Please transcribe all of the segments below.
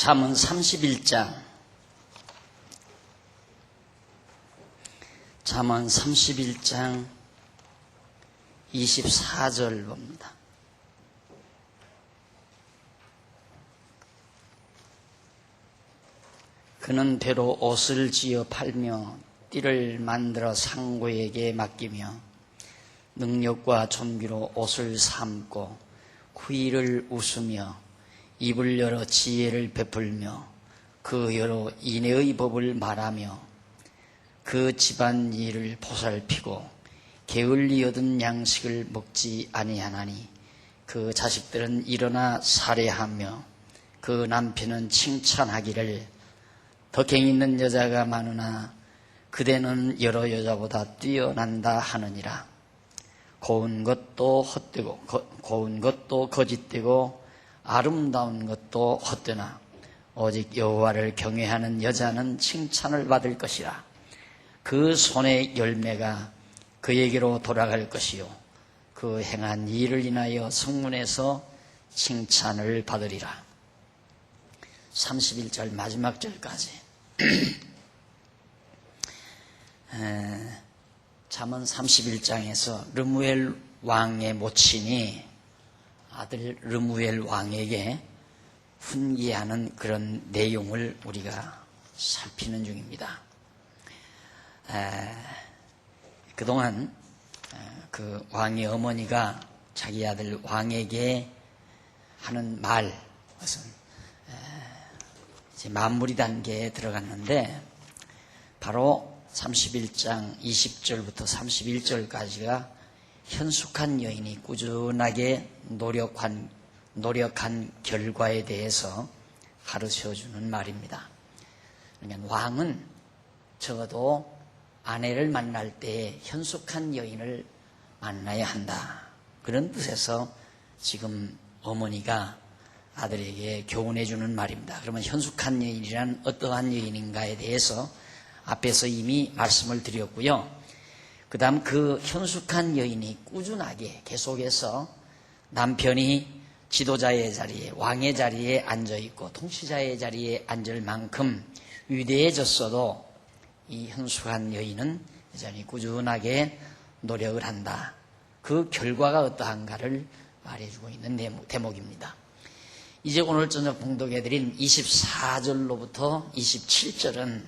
잠언 31장 잠언 31장 24절 봅니다. 그는 배로 옷을 지어 팔며 띠를 만들어 상고에게 맡기며 능력과 존귀로 옷을 삼고 후일을 웃으며 입을 열어 지혜를 베풀며 그 여러 인애의 법을 말하며 그 집안 일을 보살피고 게을리 얻은 양식을 먹지 아니하나니 그 자식들은 일어나 살해하며 그 남편은 칭찬하기를 덕행 있는 여자가 많으나 그대는 여러 여자보다 뛰어난다 하느니라. 고운 것도 헛되고 고운 것도 거짓되고 아름다운 것도 헛되나 오직 여호와를 경외하는 여자는 칭찬을 받을 것이라. 그 손의 열매가 그에게로 돌아갈 것이요 그 행한 일을 인하여 성문에서 칭찬을 받으리라. 31절 마지막 절까지 잠언 31장에서 르무엘 왕의 모친이 아들 르무엘 왕에게 훈계하는 그런 내용을 우리가 살피는 중입니다. 그동안 그 왕의 어머니가 자기 아들 왕에게 하는 말, 것은 이제 마무리 단계에 들어갔는데 바로 31장 20절부터 31절까지가 현숙한 여인이 꾸준하게 노력한 결과에 대해서 가르쳐주는 말입니다. 그러니까 왕은 적어도 아내를 만날 때 현숙한 여인을 만나야 한다. 그런 뜻에서 지금 어머니가 아들에게 교훈해 주는 말입니다. 그러면 현숙한 여인이란 어떠한 여인인가에 대해서 앞에서 이미 말씀을 드렸고요. 그 다음 그 현숙한 여인이 꾸준하게 계속해서 남편이 지도자의 자리에, 왕의 자리에 앉아있고 통치자의 자리에 앉을 만큼 위대해졌어도 이 현숙한 여인은 여전히 꾸준하게 노력을 한다. 그 결과가 어떠한가를 말해주고 있는 대목입니다. 이제 오늘 저녁 봉독해드린 24절로부터 27절은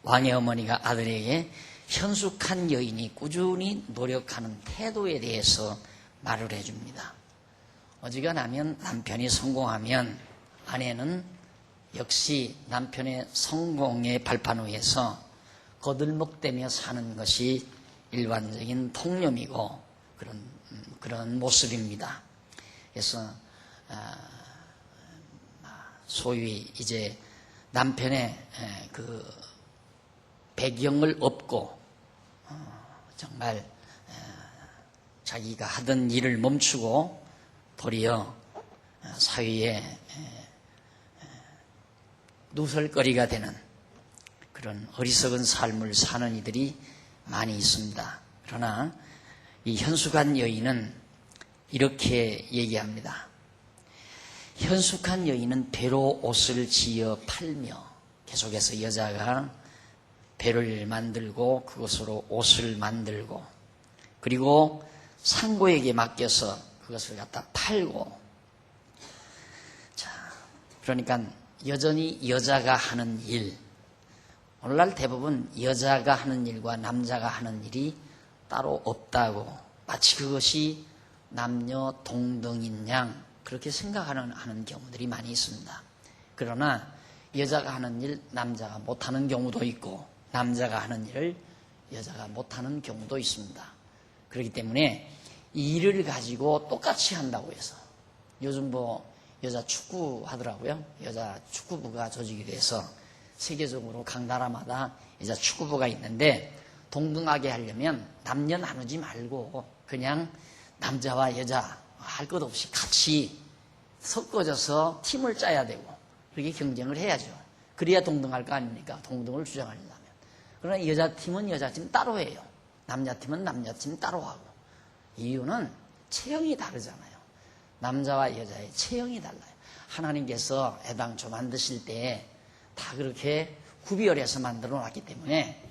왕의 어머니가 아들에게 현숙한 여인이 꾸준히 노력하는 태도에 대해서 말을 해줍니다. 어지간하면 남편이 성공하면 아내는 역시 남편의 성공의 발판 위에서 거들먹대며 사는 것이 일반적인 통념이고 그런 모습입니다. 그래서 소위 이제 남편의 그 배경을 업고 정말 자기가 하던 일을 멈추고 도리어 사회에 누설거리가 되는 그런 어리석은 삶을 사는 이들이 많이 있습니다. 그러나 이 현숙한 여인은 이렇게 얘기합니다. 현숙한 여인은 배로 옷을 지어 팔며, 계속해서 여자가 배를 만들고 그것으로 옷을 만들고 그리고 상고에게 맡겨서 그것을 갖다 팔고, 자, 그러니까 여전히 여자가 하는 일, 오늘날 대부분 여자가 하는 일과 남자가 하는 일이 따로 없다고, 마치 그것이 남녀 동등인 양 그렇게 생각하는 경우들이 많이 있습니다. 그러나 여자가 하는 일 남자가 못하는 경우도 있고 남자가 하는 일을 여자가 못하는 경우도 있습니다. 그렇기 때문에 이 일을 가지고 똑같이 한다고 해서, 요즘 여자 축구 하더라고요. 여자 축구부가 조직이 돼서 세계적으로 각 나라마다 여자 축구부가 있는데, 동등하게 하려면 남녀 나누지 말고 그냥 남자와 여자 할 것 없이 같이 섞어져서 팀을 짜야 되고 그렇게 경쟁을 해야죠. 그래야 동등할 거 아닙니까? 동등을 주장하려면. 그러나 여자팀은 여자팀 따로 해요. 남자팀은 남자팀 따로 하고. 이유는 체형이 다르잖아요. 남자와 여자의 체형이 달라요. 하나님께서 애당초 만드실 때 다 그렇게 구별해서 만들어 놨기 때문에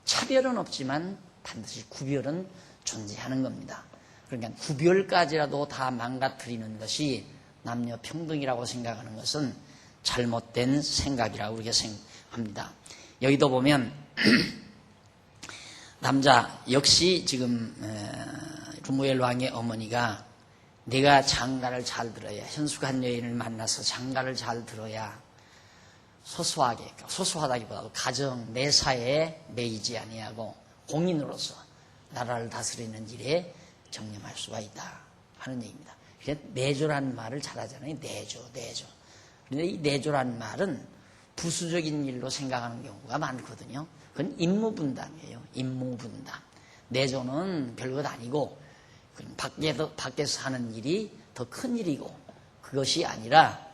차별은 없지만 반드시 구별은 존재하는 겁니다. 그러니까 구별까지라도 다 망가뜨리는 것이 남녀 평등이라고 생각하는 것은 잘못된 생각이라고 우리가 생각합니다. 여기도 보면 남자 역시 지금 르무엘 왕의 어머니가 내가 장가를 잘 들어야, 현숙한 여인을 만나서 장가를 잘 들어야 소소하게, 소소하다기보다도 가정 내사에 매이지 아니하고 공인으로서 나라를 다스리는 일에 정념할 수가 있다 하는 얘기입니다. 그래서 내조라는 말을 잘하잖아요. 내조. 그런데 이 내조라는 말은 부수적인 일로 생각하는 경우가 많거든요. 그건 임무분담이에요. 임무분담. 내조는 별것 아니고 밖에서 하는 일이 더 큰 일이고, 그것이 아니라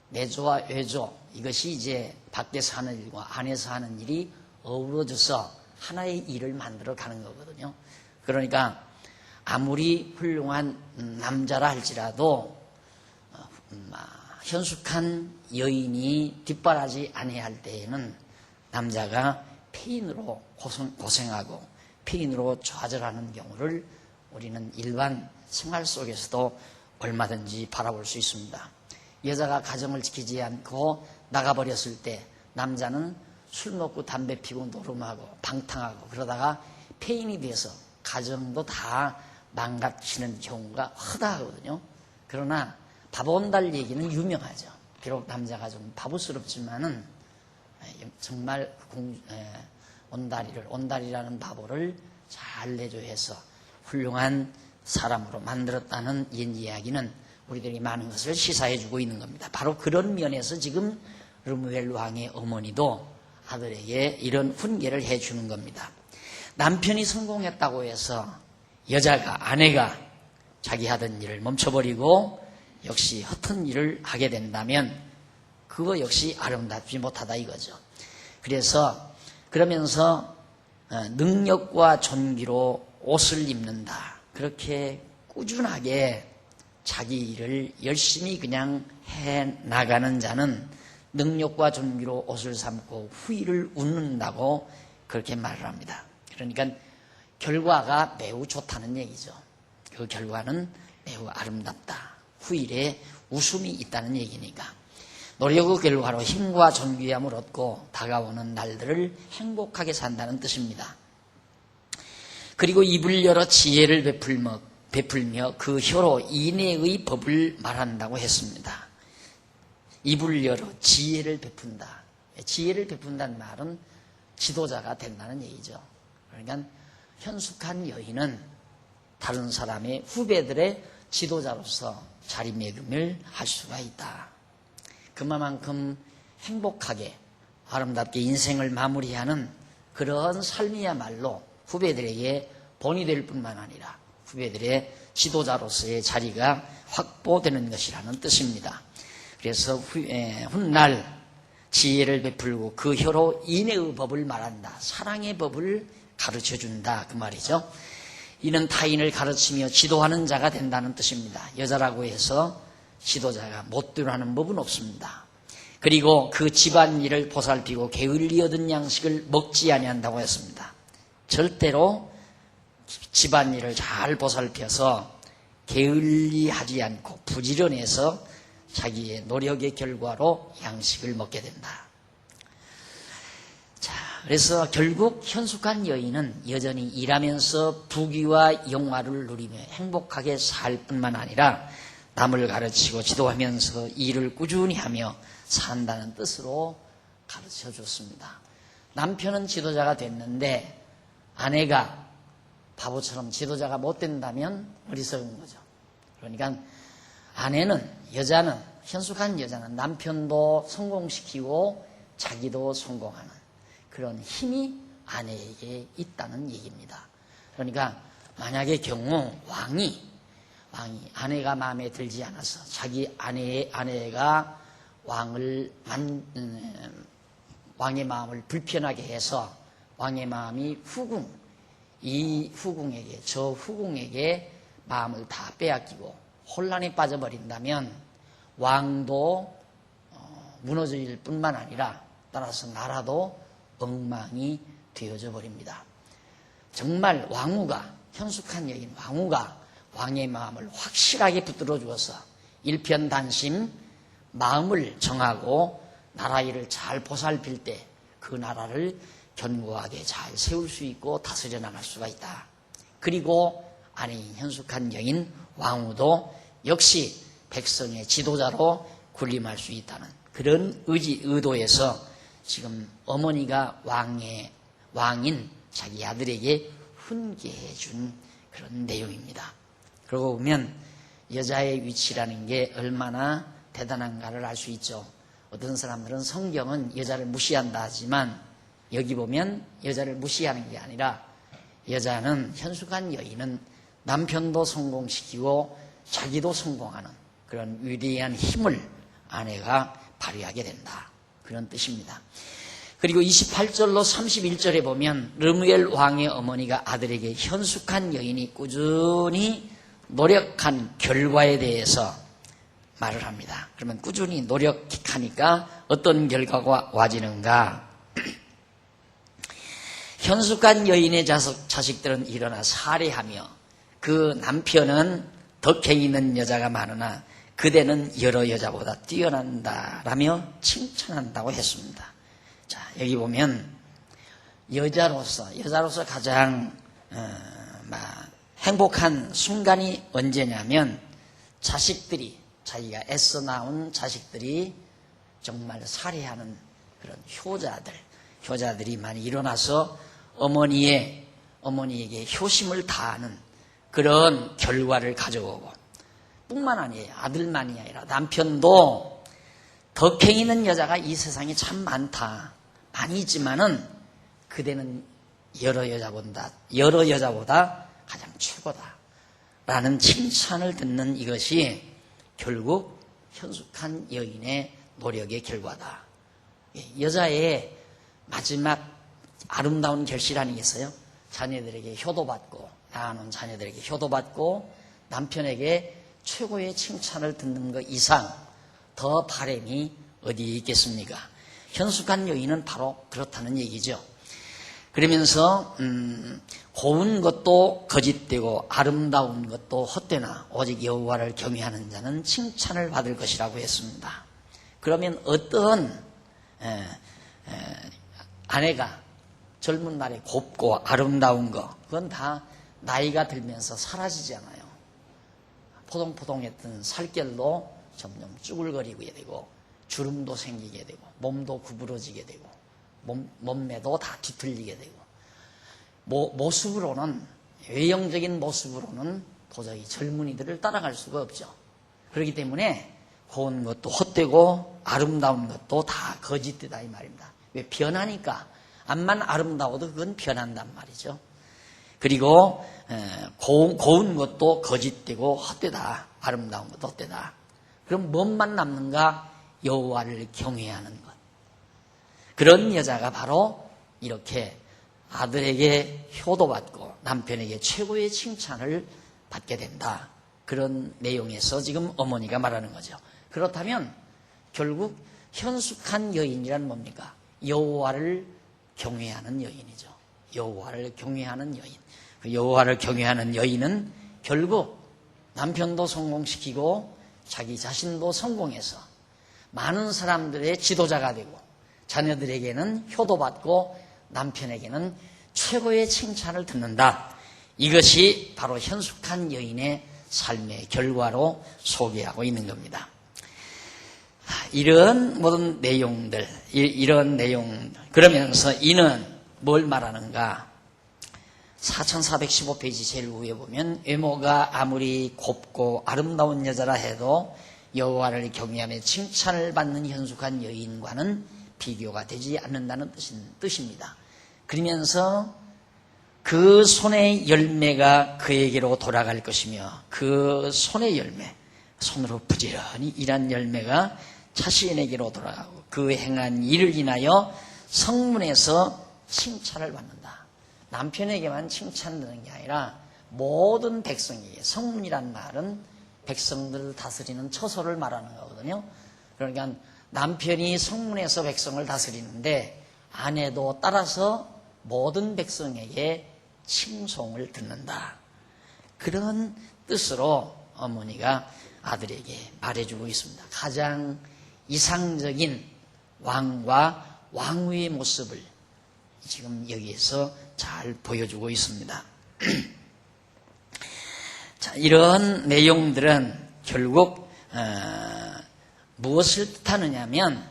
내조와 외조, 이것이 이제 밖에서 하는 일과 안에서 하는 일이 어우러져서 하나의 일을 만들어 가는 거거든요. 그러니까 아무리 훌륭한 남자라 할지라도 현숙한 여인이 뒷바라지 아니할 때에는 남자가 폐인으로 고생하고 폐인으로 좌절하는 경우를 우리는 일반 생활 속에서도 얼마든지 바라볼 수 있습니다. 여자가 가정을 지키지 않고 나가버렸을 때 남자는 술 먹고 담배 피고 노름하고 방탕하고 그러다가 폐인이 돼서 가정도 다 망가뜨리는 경우가 허다하거든요. 그러나 밥 온달 얘기는 유명하죠. 비록 남자가 좀 바보스럽지만은 정말 온달이라는 바보를 잘 내조해서 훌륭한 사람으로 만들었다는 옛 이야기는 우리들이 많은 것을 시사해주고 있는 겁니다. 바로 그런 면에서 지금 르무엘 왕의 어머니도 아들에게 이런 훈계를 해주는 겁니다. 남편이 성공했다고 해서 아내가 자기 하던 일을 멈춰버리고 역시 허튼 일을 하게 된다면 그거 역시 아름답지 못하다 이거죠. 그러면서 능력과 존귀로 옷을 입는다. 그렇게 꾸준하게 자기 일을 열심히 그냥 해나가는 자는 능력과 존귀로 옷을 삼고 후일을 웃는다고 그렇게 말을 합니다. 그러니까 결과가 매우 좋다는 얘기죠. 그 결과는 매우 아름답다. 후일에 웃음이 있다는 얘기니까. 노력의 결과로 힘과 존귀함을 얻고 다가오는 날들을 행복하게 산다는 뜻입니다. 그리고 입을 열어 지혜를 베풀며 그 혀로 인애의 법을 말한다고 했습니다. 입을 열어 지혜를 베푼다. 지혜를 베푼다는 말은 지도자가 된다는 얘기죠. 그러니까 현숙한 여인은 다른 사람의 후배들의 지도자로서 자리매김을 할 수가 있다. 그만큼 행복하게 아름답게 인생을 마무리하는 그런 삶이야말로 후배들에게 본이 될 뿐만 아니라 후배들의 지도자로서의 자리가 확보되는 것이라는 뜻입니다. 그래서 훗날 지혜를 베풀고 그 혀로 인애의 법을 말한다. 사랑의 법을 가르쳐준다. 그 말이죠. 이는 타인을 가르치며 지도하는 자가 된다는 뜻입니다. 여자라고 해서 지도자가 못되라는 법은 없습니다. 그리고 그 집안일을 보살피고 게을리 얻은 양식을 먹지 아니한다고 했습니다. 절대로 집안일을 잘 보살펴서 게을리하지 않고 부지런해서 자기의 노력의 결과로 양식을 먹게 된다. 자, 그래서 결국 현숙한 여인은 여전히 일하면서 부귀와 영화를 누리며 행복하게 살 뿐만 아니라 남을 가르치고 지도하면서 일을 꾸준히 하며 산다는 뜻으로 가르쳐 줬습니다. 남편은 지도자가 됐는데 아내가 바보처럼 지도자가 못 된다면 어리석은 거죠. 그러니까 여자는 현숙한 여자는 남편도 성공시키고 자기도 성공하는 그런 힘이 아내에게 있다는 얘기입니다. 그러니까 만약의 경우 왕이 아내가 마음에 들지 않아서 자기 아내가 왕의 마음을 불편하게 해서 왕의 마음이 후궁에게 마음을 다 빼앗기고 혼란에 빠져버린다면 왕도 무너질 뿐만 아니라 따라서 나라도 엉망이 되어져 버립니다. 정말 왕후가, 현숙한 여인 왕후가 왕의 마음을 확실하게 붙들어 주어서 일편단심 마음을 정하고 나라 일을 잘 보살필 때 그 나라를 견고하게 잘 세울 수 있고 다스려 나갈 수가 있다. 그리고 아내인 현숙한 여인 왕후도 역시 백성의 지도자로 군림할 수 있다는 그런 의도에서 지금 어머니가 왕인 자기 아들에게 훈계해 준 그런 내용입니다. 그러고 보면 여자의 위치라는 게 얼마나 대단한가를 알 수 있죠. 어떤 사람들은 성경은 여자를 무시한다 하지만 여기 보면 여자를 무시하는 게 아니라 여자는 현숙한 여인은 남편도 성공시키고 자기도 성공하는 그런 위대한 힘을 아내가 발휘하게 된다. 그런 뜻입니다. 그리고 28절로 31절에 보면 르무엘 왕의 어머니가 아들에게 현숙한 여인이 꾸준히 노력한 결과에 대해서 말을 합니다. 그러면 꾸준히 노력하니까 어떤 결과가 와지는가? 현숙한 여인의 자식들은 일어나 살해하며 그 남편은 덕행 있는 여자가 많으나 그대는 여러 여자보다 뛰어난다라며 칭찬한다고 했습니다. 자, 여기 보면 여자로서 가장 행복한 순간이 언제냐면 자기가 애써 낳은 자식들이 정말 살해하는 그런 효자들이 많이 일어나서 어머니에게 효심을 다하는 그런 결과를 가져오고 뿐만 아니에요. 아들만이 아니라 남편도 덕행 있는 여자가 이 세상에 참 많다. 많이 있지만은 그대는 여러 여자보다 가장 최고다. 라는 칭찬을 듣는 이것이 결국 현숙한 여인의 노력의 결과다. 여자의 마지막 아름다운 결실 아니겠어요? 자녀들에게 효도받고 낳아놓은 자녀들에게 효도받고 남편에게 최고의 칭찬을 듣는 것 이상 더 바람이 어디 있겠습니까? 현숙한 여인은 바로 그렇다는 얘기죠. 그러면서 고운 것도 거짓되고 아름다운 것도 헛되나 오직 여호와를 경외하는 자는 칭찬을 받을 것이라고 했습니다. 그러면 어떤 아내가 젊은 날에 곱고 아름다운 거 그건 다 나이가 들면서 사라지잖아요. 포동포동했던 살결도 점점 쭈글거리게 되고 주름도 생기게 되고 몸도 구부러지게 되고 몸매도 다 뒤틀리게 되고 모습으로는 외형적인 모습으로는 도저히 젊은이들을 따라갈 수가 없죠. 그렇기 때문에 고운 것도 헛되고 아름다운 것도 다 거짓되다 이 말입니다. 왜? 변하니까 암만 아름다워도 그건 변한단 말이죠. 그리고 고운 것도 거짓되고 헛되다. 아름다운 것도 헛되다. 그럼 뭔만 남는가? 여호와를 경외하는 것. 그런 여자가 바로 이렇게 아들에게 효도받고 남편에게 최고의 칭찬을 받게 된다. 그런 내용에서 지금 어머니가 말하는 거죠. 그렇다면 결국 현숙한 여인이란 뭡니까? 여호와를 경외하는 여인이죠. 여호와를 경외하는 여인. 그 여호와를 경외하는 여인은 결국 남편도 성공시키고 자기 자신도 성공해서 많은 사람들의 지도자가 되고 자녀들에게는 효도받고 남편에게는 최고의 칭찬을 듣는다. 이것이 바로 현숙한 여인의 삶의 결과로 소개하고 있는 겁니다. 이런 모든 내용들, 이런 내용, 그러면서 이는 뭘 말하는가? 4415페이지 제일 위에 보면 외모가 아무리 곱고 아름다운 여자라 해도 여호와를 경외하며 칭찬을 받는 현숙한 여인과는 비교가 되지 않는다는 뜻입니다. 그러면서 그 손의 열매가 그에게로 돌아갈 것이며 그 손의 열매, 손으로 부지런히 일한 열매가 자신에게로 돌아가고 그 행한 일을 인하여 성문에서 칭찬을 받는다. 남편에게만 칭찬을 듣는 게 아니라 모든 백성에게, 성문이란 말은 백성들을 다스리는 처소를 말하는 거거든요. 그러니까 남편이 성문에서 백성을 다스리는데 아내도 따라서 모든 백성에게 칭송을 듣는다. 그런 뜻으로 어머니가 아들에게 말해주고 있습니다. 가장 이상적인 왕과 왕후의 모습을 지금 여기에서 잘 보여주고 있습니다. 자, 이런 내용들은 결국 무엇을 뜻하느냐면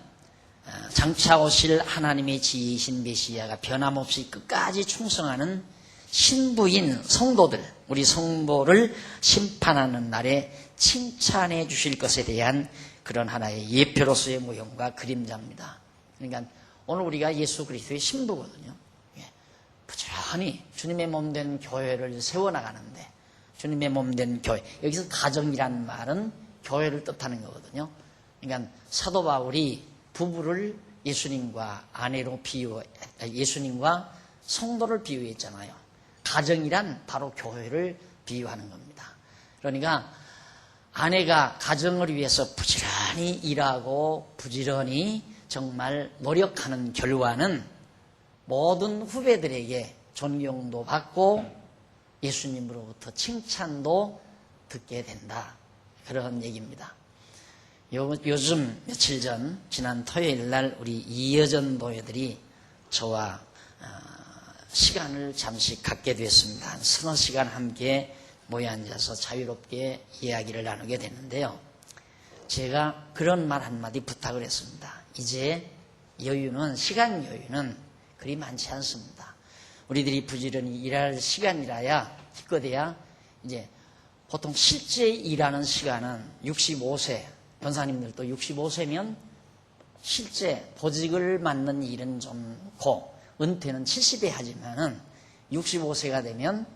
장차 오실 하나님의 지이신 메시아가 변함없이 끝까지 충성하는 신부인 성도들, 우리 성도를 심판하는 날에 칭찬해 주실 것에 대한 그런 하나의 예표로서의 모형과 그림자입니다. 그러니까 오늘 우리가 예수 그리스도의 신부거든요. 부지런히 주님의 몸된 교회를 세워나가는데, 주님의 몸된 교회, 여기서 가정이란 말은 교회를 뜻하는 거거든요. 그러니까 사도 바울이 부부를 예수님과 아내로 예수님과 성도를 비유했잖아요. 가정이란 바로 교회를 비유하는 겁니다. 그러니까 아내가 가정을 위해서 부지런히 일하고 부지런히 정말 노력하는 결과는 모든 후배들에게 존경도 받고 예수님으로부터 칭찬도 듣게 된다. 그런 얘기입니다. 요즘 며칠 전 지난 토요일 날 우리 이여전 도회들이 저와 시간을 잠시 갖게 됐습니다. 한 서너 시간 함께 모여 앉아서 자유롭게 이야기를 나누게 됐는데요. 제가 그런 말 한마디 부탁을 했습니다. 이제 시간 여유는 그리 많지 않습니다. 우리들이 부지런히 일할 시간이라야 기껏해야 이제 보통 실제 일하는 시간은 65세, 변사님들도 65세면 실제 보직을 맡는 일은 좀고 은퇴는 70에 하지만은 65세가 되면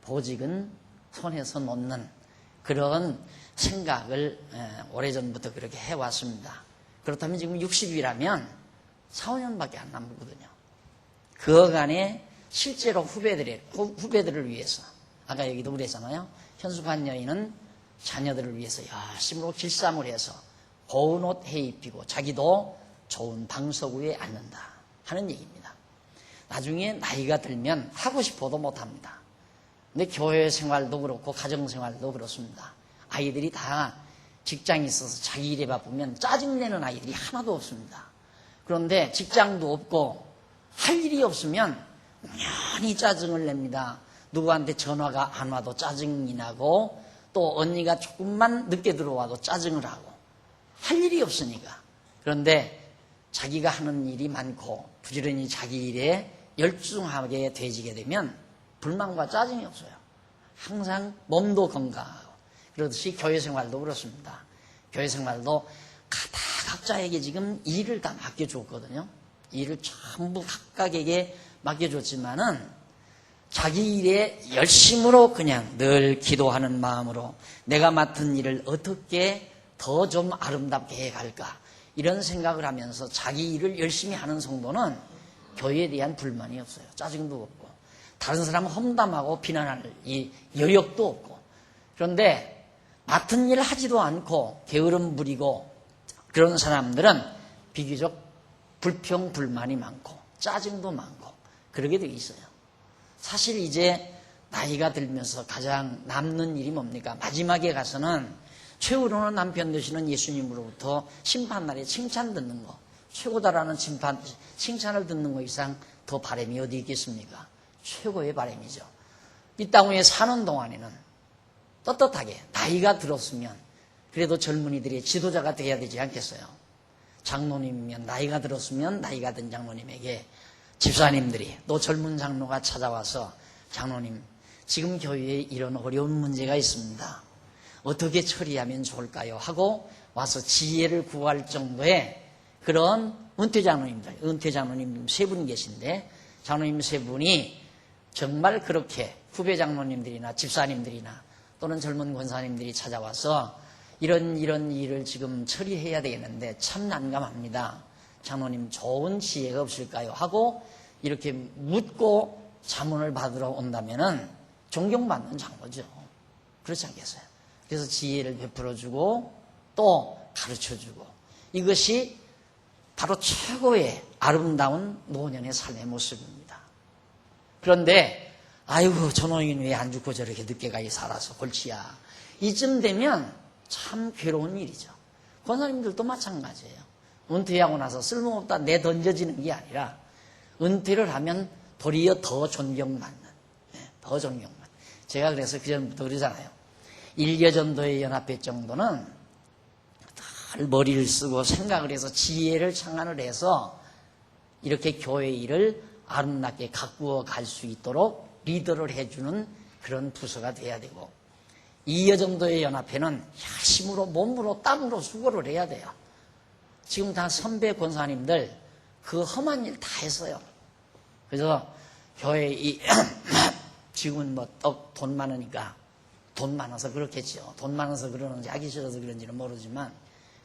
보직은 손에서 놓는 그런 생각을 오래전부터 그렇게 해왔습니다. 그렇다면 지금 60이라면 4, 5년밖에 안 남거든요. 그간에 실제로 후배들을 위해서, 아까 여기도 그랬잖아요. 현숙한 여인은 자녀들을 위해서 열심으로 길쌈을 해서 고운 옷 해입히고 자기도 좋은 방석 위에 앉는다 하는 얘기입니다. 나중에 나이가 들면 하고 싶어도 못합니다. 근데 교회 생활도 그렇고 가정 생활도 그렇습니다. 아이들이 다 직장이 있어서 자기 일에 바쁘면 짜증내는 아이들이 하나도 없습니다. 그런데 직장도 없고 할 일이 없으면 많이 짜증을 냅니다. 누구한테 전화가 안 와도 짜증이 나고 또 언니가 조금만 늦게 들어와도 짜증을 하고 할 일이 없으니까. 그런데 자기가 하는 일이 많고 부지런히 자기 일에 열중하게 되지게 되면 불만과 짜증이 없어요. 항상 몸도 건강하고. 그렇듯이 교회 생활도 그렇습니다. 교회 생활도 각자에게 지금 일을 다 맡겨줬거든요. 일을 전부 각각에게 맡겨줬지만은 자기 일에 열심으로 그냥 늘 기도하는 마음으로 내가 맡은 일을 어떻게 더 좀 아름답게 해갈까 이런 생각을 하면서 자기 일을 열심히 하는 성도는 교회에 대한 불만이 없어요. 짜증도 없고 다른 사람 험담하고 비난할 이 여력도 없고. 그런데 맡은 일을 하지도 않고 게으름 부리고 그런 사람들은 비교적 불평 불만이 많고 짜증도 많고 그러게 되어 있어요. 사실 이제 나이가 들면서 가장 남는 일이 뭡니까? 마지막에 가서는 최후로는 남편 되시는 예수님으로부터 심판날에 칭찬 듣는 거, 최고다라는 칭찬을 듣는 거 이상 더 바람이 어디 있겠습니까? 최고의 바람이죠. 이 땅 위에 사는 동안에는 떳떳하게 나이가 들었으면 그래도 젊은이들이 지도자가 돼야 되지 않겠어요? 장로님이면 나이가 들었으면 나이가 든 장로님에게 집사님들이 또 젊은 장로가 찾아와서 장로님 지금 교회에 이런 어려운 문제가 있습니다. 어떻게 처리하면 좋을까요? 하고 와서 지혜를 구할 정도의 그런 은퇴 장로님 세 분 계신데 장로님 세 분이 정말 그렇게 후배 장로님들이나 집사님들이나 또는 젊은 권사님들이 찾아와서 이런 일을 지금 처리해야 되겠는데 참 난감합니다. 장로님 좋은 지혜가 없을까요? 하고 이렇게 묻고 자문을 받으러 온다면은 존경받는 장로죠. 그렇지 않겠어요? 그래서 지혜를 베풀어주고 또 가르쳐주고, 이것이 바로 최고의 아름다운 노년의 삶의 모습입니다. 그런데 아이고 저 노인 왜 안 죽고 저렇게 늦게까지 살아서 골치야, 이쯤 되면 참 괴로운 일이죠. 권사님들도 마찬가지예요. 은퇴하고 나서 쓸모없다 내던져지는 게 아니라 은퇴를 하면 도리어 더 존경받는, 더 존경받는. 제가 그래서 그전부터 그러잖아요. 일개전도의 연합회 정도는 늘 머리를 쓰고 생각을 해서 지혜를 창안을 해서 이렇게 교회 일을 아름답게 가꾸어 갈 수 있도록 리더를 해주는 그런 부서가 돼야 되고, 이여정도의 연합회는 열심으로 몸으로 땀으로 수고를 해야 돼요. 지금 다 선배 권사님들 그 험한 일 다 했어요. 그래서 교회 지금은 뭐 돈 많으니까, 돈 많아서 그렇겠죠. 돈 많아서 그러는지 하기 싫어서 그런지는 모르지만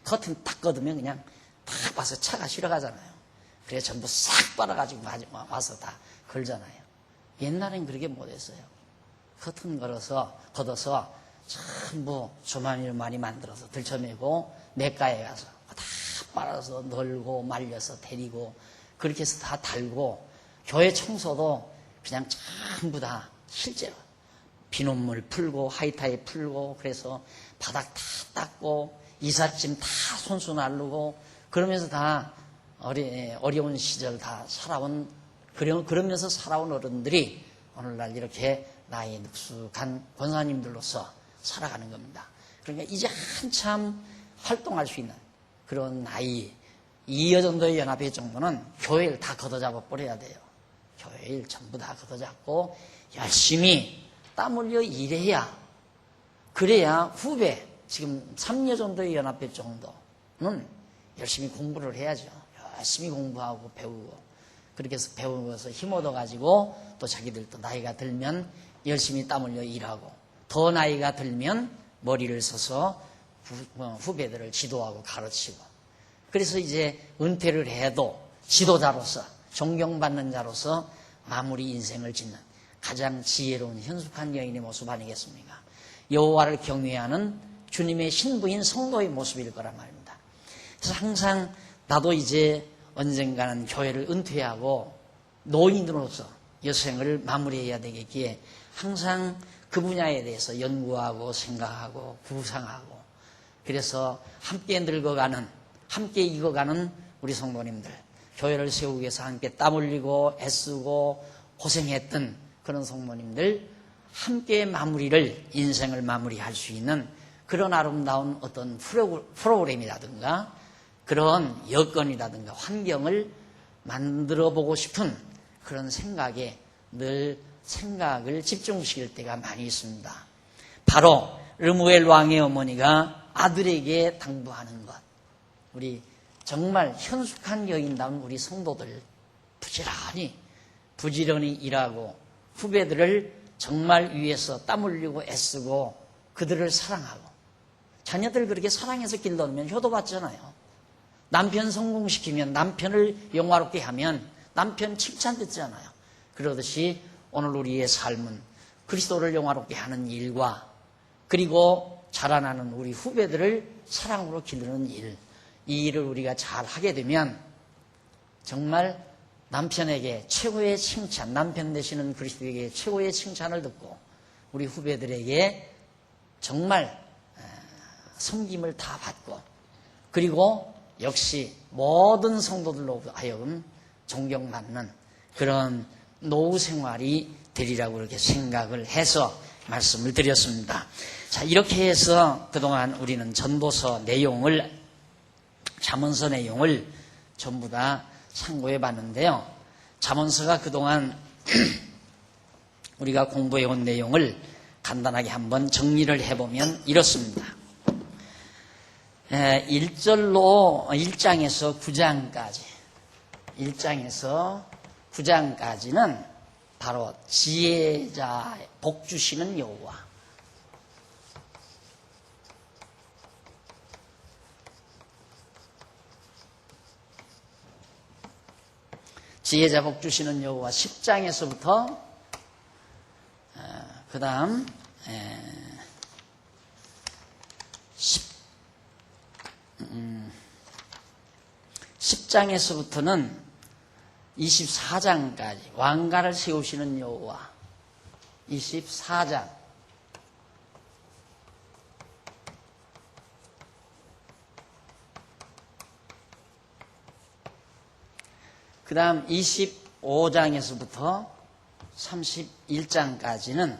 커튼 딱 걷으면 그냥 다 봐서 차가 싫어가잖아요. 그래 전부 싹 빨아가지고 와서 다 걸잖아요. 옛날엔 그렇게 못했어요. 커튼 걷어서 전부 주머니를 많이 만들어서 들쳐매고 냇가에 가서 다 빨아서 널고 말려서 데리고 그렇게 해서 다 달고, 교회 청소도 그냥 전부 다 실제로 비눗물 풀고 하이타이 풀고, 그래서 바닥 다 닦고 이삿짐 다 손수 나르고, 그러면서 다 어려운 시절 다 살아온, 그러면서 살아온 어른들이 오늘날 이렇게 나이 늑숙한 권사님들로서 살아가는 겁니다. 그러니까 이제 한참 활동할 수 있는 그런 나이, 이여정도의 연합회 정도는 교회를 다 걷어잡아 버려야 돼요. 교회를 전부 다 걷어잡고 열심히 땀 흘려 일해야, 그래야 후배, 지금 3여 정도의 연합회 정도는 열심히 공부를 해야죠. 열심히 공부하고 배우고, 그렇게 해서 배우면서 힘 얻어가지고 또 자기들도 나이가 들면 열심히 땀 흘려 일하고, 더 나이가 들면 머리를 써서 후배들을 지도하고 가르치고, 그래서 이제 은퇴를 해도 지도자로서, 존경받는 자로서 마무리 인생을 짓는 가장 지혜로운 현숙한 여인의 모습 아니겠습니까? 여호와를 경외하는 주님의 신부인 성도의 모습일 거란 말입니다. 그래서 항상 나도 이제 언젠가는 교회를 은퇴하고 노인으로서 여생을 마무리해야 되겠기에 항상 그 분야에 대해서 연구하고 생각하고 구상하고, 그래서 함께 늙어가는, 함께 익어가는 우리 성도님들, 교회를 세우기 위해서 함께 땀 흘리고 애쓰고 고생했던 그런 성도님들 함께 마무리를, 인생을 마무리할 수 있는 그런 아름다운 어떤 프로그램이라든가 그런 여건이라든가 환경을 만들어 보고 싶은 그런 생각에 늘 생각을 집중시킬 때가 많이 있습니다. 바로 르무엘 왕의 어머니가 아들에게 당부하는 것, 우리 정말 현숙한 여인다운 우리 성도들 부지런히 일하고 후배들을 정말 위해서 땀 흘리고 애쓰고 그들을 사랑하고, 자녀들 그렇게 사랑해서 길러놓으면 효도받잖아요. 남편 성공시키면, 남편을 영화롭게 하면 남편 칭찬 듣잖아요. 그러듯이 오늘 우리의 삶은 그리스도를 영화롭게 하는 일과, 그리고 자라나는 우리 후배들을 사랑으로 기르는 일, 이 일을 우리가 잘 하게 되면 정말 남편에게 최고의 칭찬, 남편 되시는 그리스도에게 최고의 칭찬을 듣고 우리 후배들에게 정말 섬김을 다 받고, 그리고 역시 모든 성도들로 하여금 존경받는 그런 노후 생활이 되리라고 이렇게 생각을 해서 말씀을 드렸습니다. 자, 이렇게 해서 그동안 우리는 전도서 내용을, 잠언서 내용을 전부 다 참고해 봤는데요. 잠언서가 그동안 우리가 공부해 온 내용을 간단하게 한번 정리를 해보면 이렇습니다. 1절로 1장에서 9장까지, 1장에서 9장까지는 바로 지혜자 복 주시는 여호와, 지혜자 복 주시는 여호와 10장에서부터 그 다음 10장에서부터는 24장까지 왕가를 세우시는 여호와. 24장. 그 다음 25장에서부터 31장까지는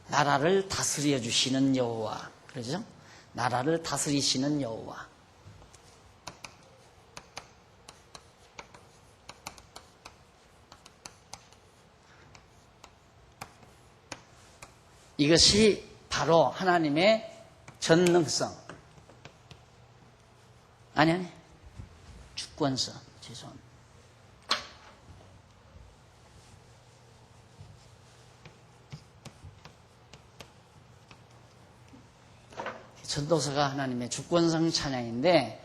나라를 다스려 주시는 여호와. 그러죠? 나라를 다스리시는 여호와. 이것이 바로 하나님의 전능성. 아니. 주권성. 죄송합니다. 전도서가 하나님의 주권성 찬양인데,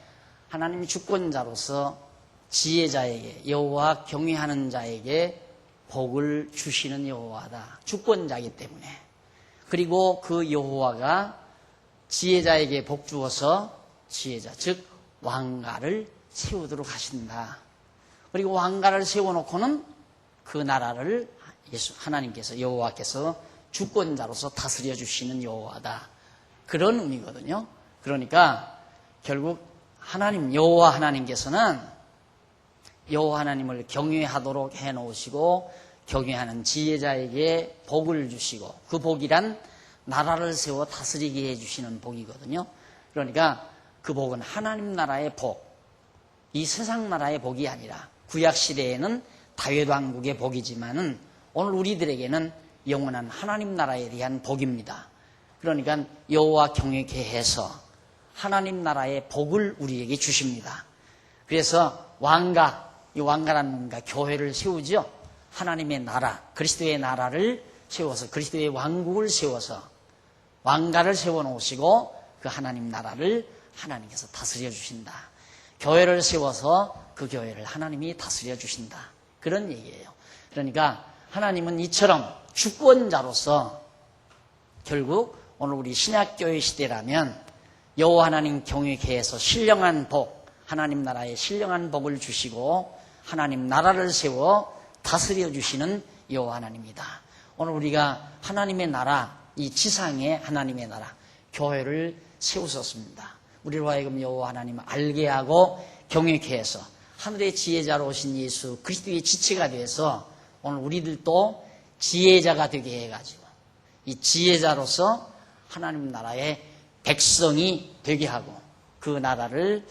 하나님이 주권자로서 지혜자에게, 여호와 경외하는 자에게 복을 주시는 여호와다. 주권자이기 때문에. 그리고 그 여호와가 지혜자에게 복 주어서 지혜자, 즉 왕가를 세우도록 하신다. 그리고 왕가를 세워놓고는 그 나라를 하나님께서, 여호와께서 주권자로서 다스려 주시는 여호와다. 그런 의미거든요. 그러니까 결국 하나님, 여호와 하나님께서는 여호와 하나님을 경외하도록 해놓으시고 경외하는 지혜자에게 복을 주시고, 그 복이란 나라를 세워 다스리게 해주시는 복이거든요. 그러니까 그 복은 하나님 나라의 복, 이 세상 나라의 복이 아니라 구약시대에는 다윗 왕국의 복이지만은 오늘 우리들에게는 영원한 하나님 나라에 대한 복입니다. 그러니까 여호와 경외케 해서 하나님 나라의 복을 우리에게 주십니다. 그래서 왕가, 이 왕가라는 뭔가 교회를 세우죠. 하나님의 나라, 그리스도의 나라를 세워서, 그리스도의 왕국을 세워서 왕가를 세워놓으시고 그 하나님 나라를 하나님께서 다스려 주신다. 교회를 세워서 그 교회를 하나님이 다스려 주신다. 그런 얘기예요. 그러니까 하나님은 이처럼 주권자로서 결국 오늘 우리 신약교회 시대라면 여호와 하나님 경외케 해서 신령한 복, 하나님 나라에 신령한 복을 주시고 하나님 나라를 세워 다스려 주시는 여호와 하나님이다. 오늘 우리가 하나님의 나라, 이 지상의 하나님의 나라, 교회를 세우셨습니다. 우리로 하여금 여호와 하나님을 알게 하고 경외케 해서 하늘의 지혜자로 오신 예수 그리스도의 지체가 돼서 오늘 우리들도 지혜자가 되게 해가지고 이 지혜자로서 하나님 나라의 백성이 되게 하고 그 나라를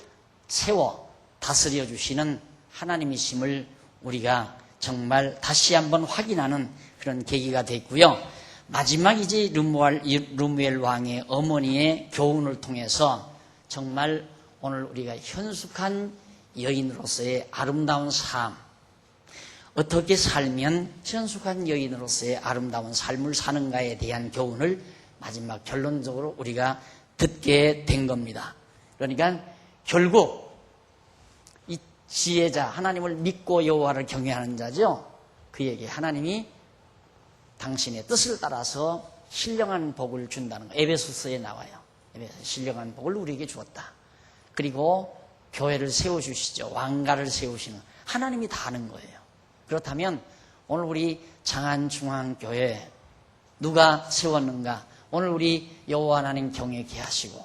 세워 다스려 주시는 하나님이심을 우리가 정말 다시 한번 확인하는 그런 계기가 됐고요. 마지막 이제 르무엘 왕의 어머니의 교훈을 통해서 정말 오늘 우리가 현숙한 여인으로서의 아름다운 삶, 어떻게 살면 현숙한 여인으로서의 아름다운 삶을 사는가에 대한 교훈을 마지막 결론적으로 우리가 듣게 된 겁니다. 그러니까 결국 이 지혜자, 하나님을 믿고 여호와를 경외하는 자죠. 그에게 하나님이 당신의 뜻을 따라서 신령한 복을 준다는 거. 에베소서에 나와요. 신령한 복을 우리에게 주었다. 그리고 교회를 세워주시죠. 왕가를 세우시는 하나님이 다 하는 거예요. 그렇다면 오늘 우리 장안중앙교회 누가 세웠는가? 오늘 우리 여호와 하나님 경외케 하시고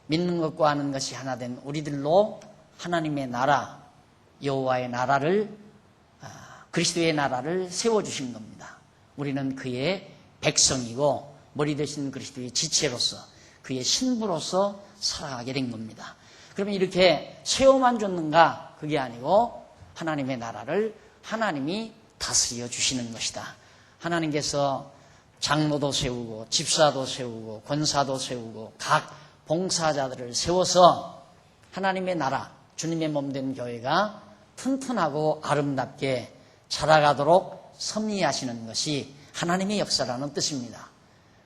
믿는 것과 아는 것이 하나 된 우리들로 하나님의 나라, 여호와의 나라를, 그리스도의 나라를 세워주신 겁니다. 우리는 그의 백성이고 머리 대신 그리스도의 지체로서 그의 신부로서 살아가게 된 겁니다. 그러면 이렇게 세워만 줬는가? 그게 아니고 하나님의 나라를 하나님이 다스려 주시는 것이다. 하나님께서 장로도 세우고 집사도 세우고 권사도 세우고 각 봉사자들을 세워서 하나님의 나라, 주님의 몸된 교회가 튼튼하고 아름답게 자라가도록 섭리하시는 것이 하나님의 역사라는 뜻입니다.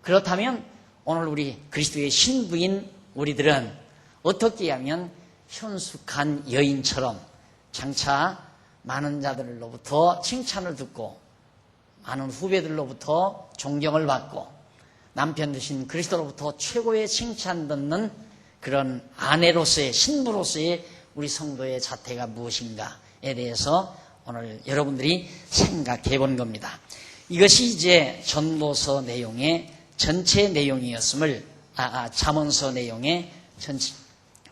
그렇다면 오늘 우리 그리스도의 신부인 우리들은 어떻게 하면 현숙한 여인처럼 장차 많은 자들로부터 칭찬을 듣고 많은 후배들로부터 존경을 받고 남편 되신 그리스도로부터 최고의 칭찬 듣는 그런 아내로서의, 신부로서의 우리 성도의 자태가 무엇인가에 대해서 오늘 여러분들이 생각해 본 겁니다. 이것이 이제 전도서 내용의 전체 내용이었음을, 잠언서 내용의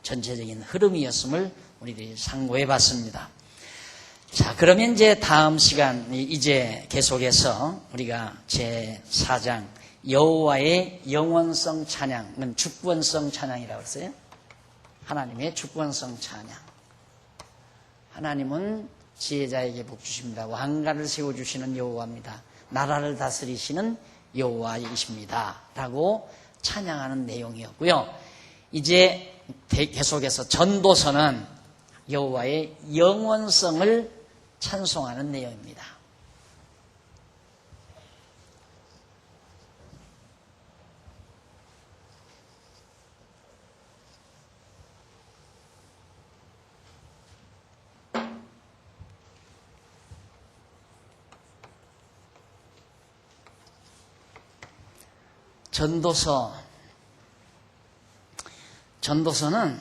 전체적인 흐름이었음을 우리들이 상고해 봤습니다. 자, 그러면 이제 다음 시간, 이제 계속해서 우리가 제4장, 여호와의 영원성 찬양은 주권성 찬양이라고 했어요. 하나님의 주권성 찬양. 하나님은 지혜자에게 복 주십니다. 왕가를 세워주시는 여호와입니다. 나라를 다스리시는 여호와이십니다. 라고 찬양하는 내용이었고요. 이제 계속해서 전도서는 여호와의 영원성을 찬송하는 내용입니다. 전도서는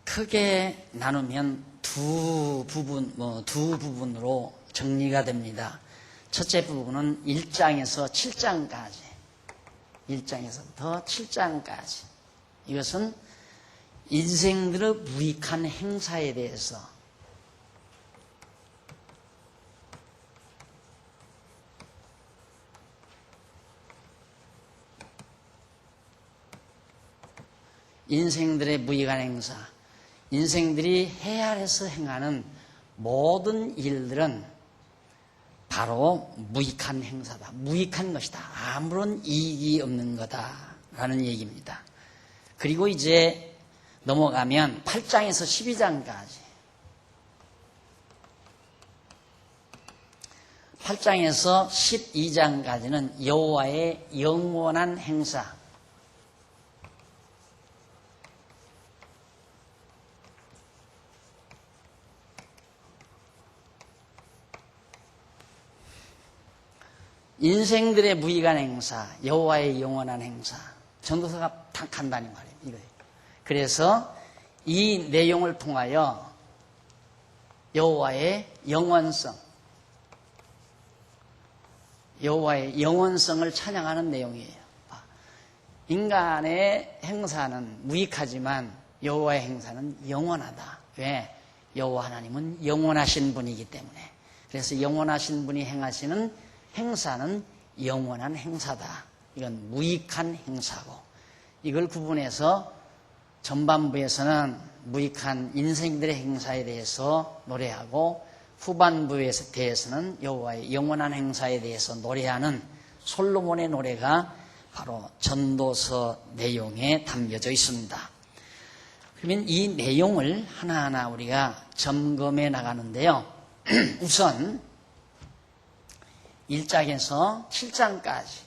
크게 나누면 두 부분으로 정리가 됩니다. 첫째 부분은 1장에서 7장까지, 1장에서부터 7장까지. 이것은 인생들의 무익한 행사에 대해서 인생들의 무익한 행사, 인생들이 해야해서 행하는 모든 일들은 바로 무익한 행사다. 무익한 것이다. 아무런 이익이 없는 거다라는 얘기입니다. 그리고 이제 넘어가면 8장에서 12장까지 8장에서 12장까지는 여호와의 영원한 행사, 인생들의 무익한 행사, 여호와의 영원한 행사. 전도서가 다 간단히 말이에요. 이거예요. 그래서 이 내용을 통하여 여호와의 영원성, 여호와의 영원성을 찬양하는 내용이에요. 인간의 행사는 무익하지만 여호와의 행사는 영원하다. 왜? 여호와 하나님은 영원하신 분이기 때문에. 그래서 영원하신 분이 행하시는 행사는 영원한 행사다. 이건 무익한 행사고, 이걸 구분해서 전반부에서는 무익한 인생들의 행사에 대해서 노래하고, 후반부에 대해서는 여호와의 영원한 행사에 대해서 노래하는 솔로몬의 노래가 바로 전도서 내용에 담겨져 있습니다. 그러면 이 내용을 하나하나 우리가 점검해 나가는데요. 우선 1장에서 7장까지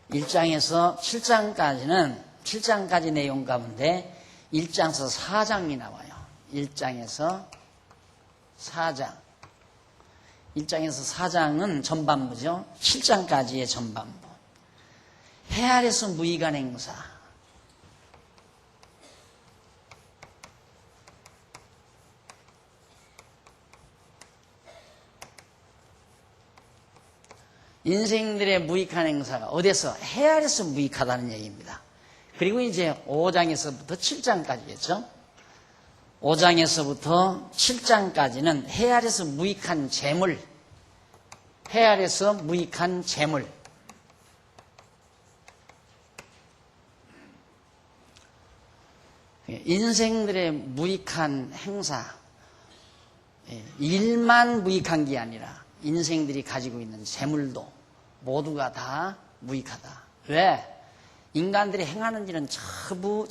1장에서 7장까지는 7장까지 내용 가운데 1장에서 4장이 나와요. 1장에서 4장 1장에서 4장은 전반부죠. 7장까지의 전반부. 해 아래서 무익한 행사, 인생들의 무익한 행사가 어디서? 해 아래서 무익하다는 얘기입니다. 그리고 이제 5장에서부터 7장까지겠죠. 5장에서부터 7장까지는 해 아래서 무익한 재물, 해 아래서 무익한 재물, 인생들의 무익한 행사, 일만 무익한 게 아니라 인생들이 가지고 있는 재물도 모두가 다 무익하다. 왜? 인간들이 행하는 일은 전부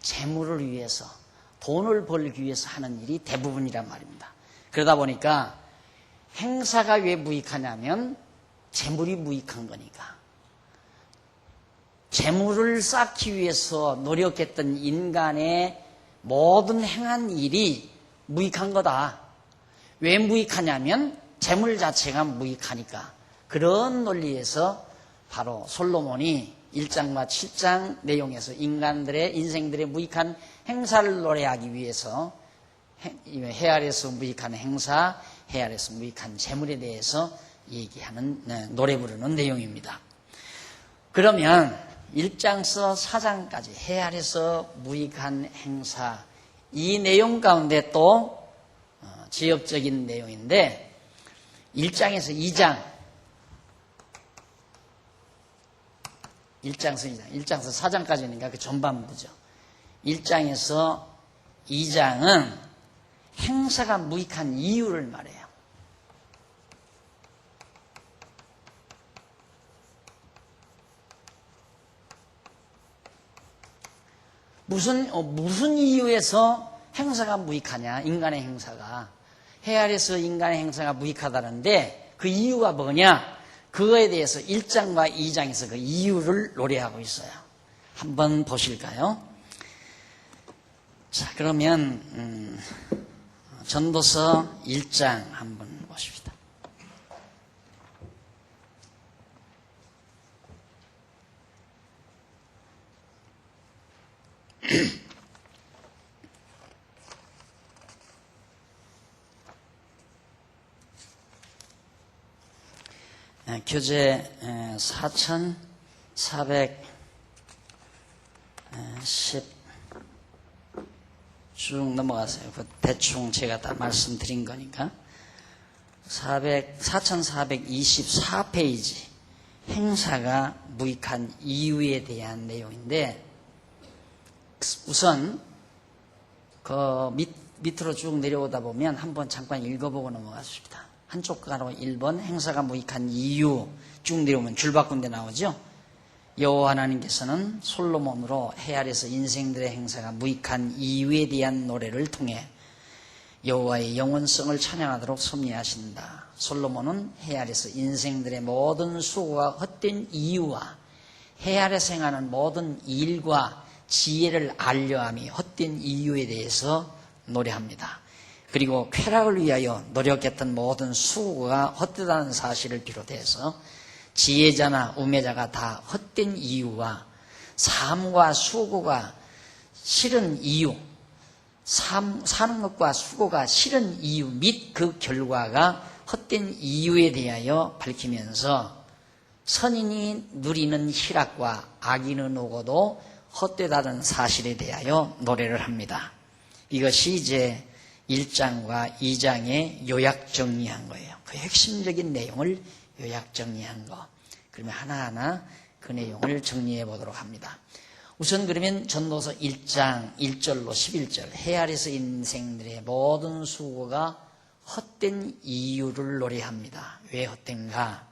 재물을 위해서, 돈을 벌기 위해서 하는 일이 대부분이란 말입니다. 그러다 보니까 행사가 왜 무익하냐면 재물이 무익한 거니까. 재물을 쌓기 위해서 노력했던 인간의 모든 행한 일이 무익한 거다. 왜 무익하냐면 재물 자체가 무익하니까 그런 논리에서 바로 솔로몬이 1장과 7장 내용에서 인간들의 인생들의 무익한 행사를 노래하기 위해서 해 아래서 무익한 행사, 해 아래서 무익한 재물에 대해서 얘기하는 노래 부르는 내용입니다. 그러면 1장서 4장까지 해 아래서 무익한 행사 이 내용 가운데 또 지역적인 내용인데 1장에서 2장 1장서 2장 1장서 4장까지니까 그 전반부죠. 1장에서 2장은 행사가 무익한 이유를 말해요. 무슨 이유에서 행사가 무익하냐? 인간의 행사가. 해 아래서 인간의 행사가 무익하다는데 그 이유가 뭐냐? 그거에 대해서 1장과 2장에서 그 이유를 노래하고 있어요. 한번 보실까요? 자, 그러면 전도서 1장 한번 보십시다. 교재 4410 쭉 넘어가세요. 대충 제가 다 말씀드린 거니까. 4424페이지 행사가 무익한 이유에 대한 내용인데 우선 그 밑으로 쭉 내려오다 보면 한번 잠깐 읽어보고 넘어가십시다. 한쪽 가로 1번 행사가 무익한 이유 쭉 내려오면 줄 바꾼 데 나오죠. 여호와 하나님께서는 솔로몬으로 해 아래서 인생들의 행사가 무익한 이유에 대한 노래를 통해 여호와의 영원성을 찬양하도록 섭리하신다. 솔로몬은 해 아래서 인생들의 모든 수고가 헛된 이유와 해 아래서 행하는 모든 일과 지혜를 알려함이 헛된 이유에 대해서 노래합니다. 그리고 쾌락을 위하여 노력했던 모든 수고가 헛되다는 사실을 비롯해서 지혜자나 우매자가 다 헛된 이유와 삶과 수고가 싫은 이유, 사는 것과 수고가 싫은 이유 및 그 결과가 헛된 이유에 대하여 밝히면서 선인이 누리는 희락과 악인은 오고도 헛되다는 사실에 대하여 노래를 합니다. 이것이 이제 1장과 2장에 요약 정리한 거예요. 그 핵심적인 내용을 요약 정리한 거. 그러면 하나하나 그 내용을 정리해 보도록 합니다. 우선 그러면 전도서 1장 1절로 11절 해 아래서 인생들의 모든 수고가 헛된 이유를 노래합니다. 왜 헛된가?